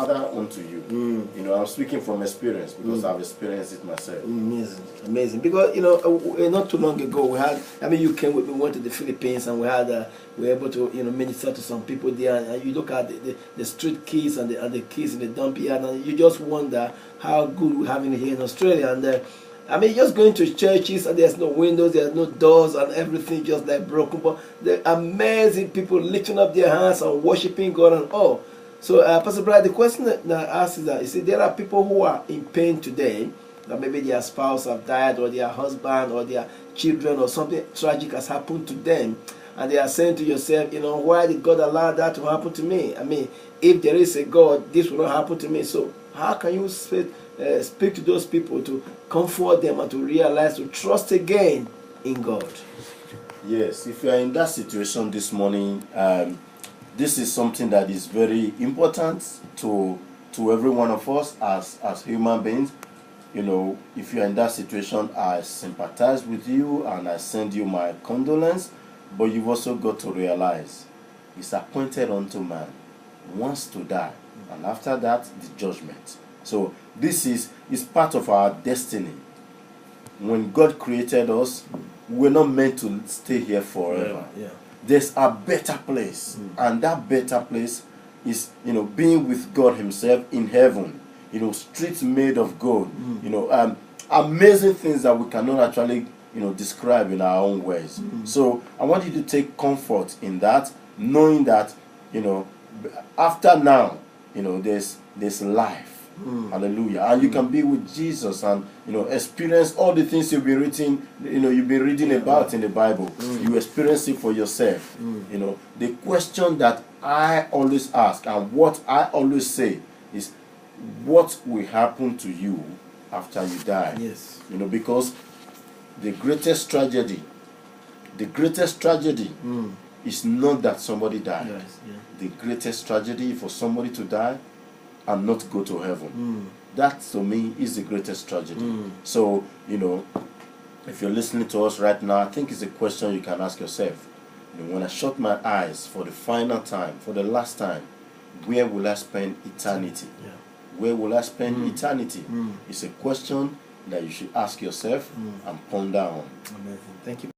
Father unto you. You know, I'm speaking from experience because I've experienced it myself. Amazing, amazing. Because not too long ago we had. I mean, we went to the Philippines and we were able to minister to some people there. And you look at the street kids and the kids in the dump yard, and you just wonder how good we have it here in Australia. And I mean, just going to churches and there's no windows, there's no doors, and everything just like broken. But the amazing people lifting up their hands and worshiping God and all. So, Pastor Brad, the question that I ask is that, you see, there are people who are in pain today, that maybe their spouse have died, or their husband, or their children, or something tragic has happened to them, and they are saying to yourself, why did God allow that to happen to me? I mean, if there is a God, this will not happen to me. So, how can you speak to those people to comfort them and to realize, to trust again in God? Yes, if you are in that situation this morning, this is something that is very important to every one of us as human beings. If you are in that situation, I sympathize with you and I send you my condolence. But you've also got to realize it's appointed unto man once to die, and after that the judgment. So this is part of our destiny. When God created us, we're not meant to stay here forever. Yeah. There's a better place, and that better place is being with God himself in heaven. Streets made of gold. Amazing things that we cannot actually describe in our own words. So I want you to take comfort in that, knowing that after now there's life. Hallelujah. And you can be with Jesus and experience all the things you've been reading about in the Bible. You experience it for yourself. The question that I always ask and what I always say is, what will happen to you after you die? Yes. Because the greatest tragedy is not that somebody died. Yes, yeah. The greatest tragedy for somebody to die and not go to heaven. That to me is the greatest tragedy. So, if you're listening to us right now, I think it's a question you can ask yourself. When I shut my eyes for the final time, for the last time, where will I spend eternity? Yeah. Where will I spend eternity? It's a question that you should ask yourself and ponder on. Amazing. Thank you.